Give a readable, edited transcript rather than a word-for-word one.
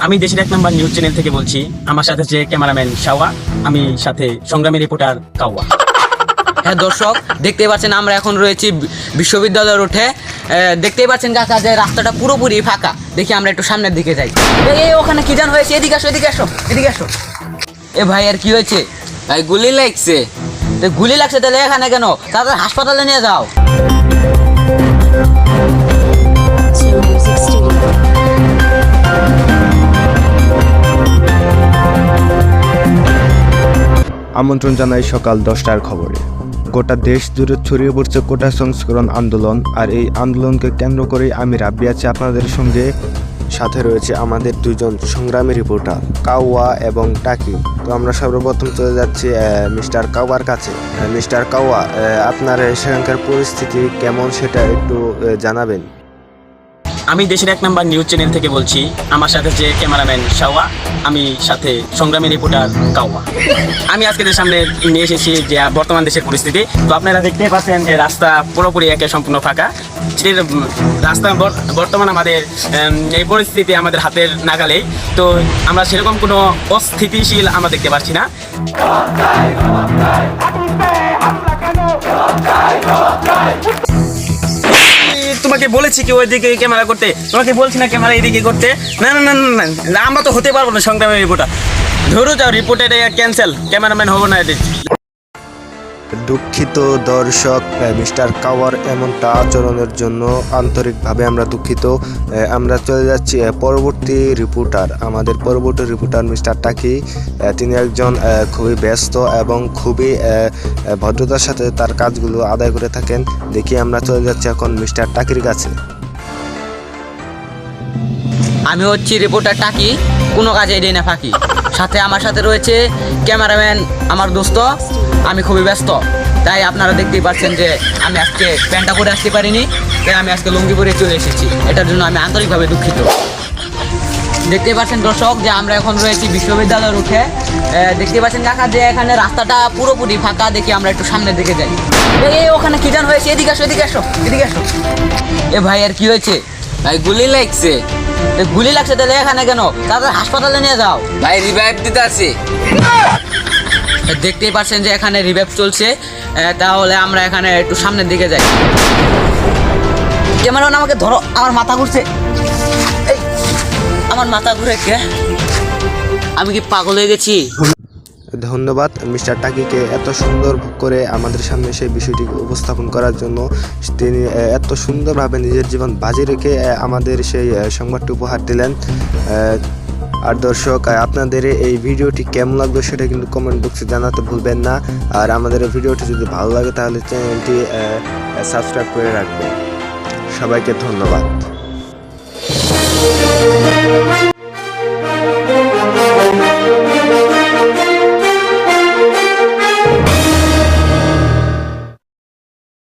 আমি দেশের 1 নম্বর news channel থেকে বলছি। আমার সাথে যে ক্যামেরাম্যান শাওয়া, আমি সাথে সংগ্রামী রিপোর্টার কাওয়া। হ্যাঁ দর্শক, দেখতেই পাচ্ছেন আমরা এখন রয়েছি বিশ্ববিদ্যালয় রোডে। দেখতেই পাচ্ছেন কাকা যে রাস্তাটা পুরোপুরি ফাঁকা। দেখি আমরা একটু সামনের দিকে যাই। এই ওখানে কি জান হয়েছে? এদিকে আসো, এদিকে আসো, এদিকে আসো। এ ভাই আর কি হয়েছে? ভাই গুলি লাগছে। গুলি লাগছে তাহলে এখানে কেন? তাদের হাসপাতালে নিয়ে যাও। আমন্ত্রণ জানাই সকাল 10টার খবরে। গোটা দেশ জুড়ে ছড়িয়ে পড়ছে কোটা সংস্করণ আন্দোলন, আর এই আন্দোলনকে কেন্দ্র করে আমি রাব্বি আছি আপনাদের সঙ্গে। সাথে রয়েছে আমাদের দুজন সংগ্রামী রিপোর্টার কাওয়া এবং টাকি। তো আমরা সর্বপ্রথম চলে যাচ্ছি মিস্টার কাওয়ার কাছে। মিস্টার কাওয়া, আপনার সেখানকার পরিস্থিতি কেমন সেটা একটু জানাবেন। আমি দেশের 1 নম্বর নিউজ চ্যানেল থেকে বলছি। আমার সাথে যে ক্যামেরাম্যান শাওয়া, আমি সাথে সংগ্রামী রিপোর্টার কাওয়া। আমি আজকে সামনে নিয়ে এসেছি যে বর্তমান দেশের পরিস্থিতি। তো আপনারা দেখতে পাচ্ছেন যে রাস্তা পুরোপুরি সম্পূর্ণ ফাঁকা। রাস্তা বর্তমান আমাদের এই পরিস্থিতি আমাদের হাতের নাগালেই। তো আমরা সেরকম কোনো অস্থিতিশীল আমরা দেখতে পাচ্ছি না। তোমাকে বলেছি কি ওইদিকে ক্যামেরা করতে? তোমাকে বলছি না ক্যামেরা এইদিকে করতে? না না না না না, আমরা তো হতে পারবো না সংগ্রামী রিপোর্টার। ধরো যাও, রিপোর্টার ক্যান্সেল, ক্যামেরাম্যান হবো না এদিকে। দুঃখিত দর্শক, মিস্টার কাওয়ার এমনটা আচরণের জন্য আন্তরিকভাবে আমরা দুঃখিত। আমরা চলে যাচ্ছি পরবর্তী রিপোর্টার। আমাদের পরবর্তী রিপোর্টার মিস্টার টাকি। তিনি একজন খুবই ব্যস্ত এবং খুবই ভদ্রতার সাথে তার কাজগুলো আদায় করে থাকেন। দেখি আমরা চলে যাচ্ছি এখন মিস্টার টাকির কাছে। আমি হচ্ছি রিপোর্টার টাকি, কোনো কাজে এড়িয়ে না ফাঁকি। সাথে আমার সাথে রয়েছে ক্যামেরাম্যান আমার দোস্ত। আমি খুবই ব্যস্ত, তাই আপনারা দেখতেই পাচ্ছেন যে আমি আজকে প্যান্টটা পরে আসতে পারিনি, তাই আমি আজকে লুঙ্গি পরে চলে এসেছি। এটার জন্য আমি আন্তরিকভাবে দুঃখিত। দেখতেই পাচ্ছেন দর্শক যে আমরা এখন রয়েছি বিশ্ববিদ্যালয়ের উঠে। দেখতে পাচ্ছেন কাকা যে এখানে রাস্তাটা পুরোপুরি ফাঁকা। দেখি আমরা একটু সামনের দিকে যাই। এই ওখানে কি জান হয়েছে? এদিকে আসো, এদিকে আসো, এদিকে আসো। এ ভাই আর কি হয়েছে? ভাই গুলি লাগছে। গুলি লাগছে তাহলে এখানে কেন? তাদের হাসপাতালে নিয়ে যাও। ভাই রিভাইভ দিতে আছে। দেখতেই পাচ্ছেন যে এখানে রিভাইভ চলছে। তাহলে আমরা এখানে একটু সামনের দিকে যাই। ক্যামেরাম্যান আমাকে ধরো, আমার মাথা ঘুরছে। এই আমার মাথা ঘুরে কে? আমি কি পাগল হয়ে গেছি? ধন্যবাদ মিস্টার টাকিকে এত সুন্দর করে আমাদের সামনে সেই বিষয়টি উপস্থাপন করার জন্য। তিনি এত সুন্দরভাবে নিজের জীবন বাজি রেখে আমাদের সেই সংবাদটি উপহার দিলেন। আর দর্শক, আপনাদের এই ভিডিওটি কেমন লাগবে সেটা কিন্তু কমেন্ট বক্সে জানাতে ভুলবেন না। আর আমাদের এই ভিডিওটি যদি ভালো লাগে তাহলে চ্যানেলটি সাবস্ক্রাইব করে রাখবেন। সবাইকে ধন্যবাদ।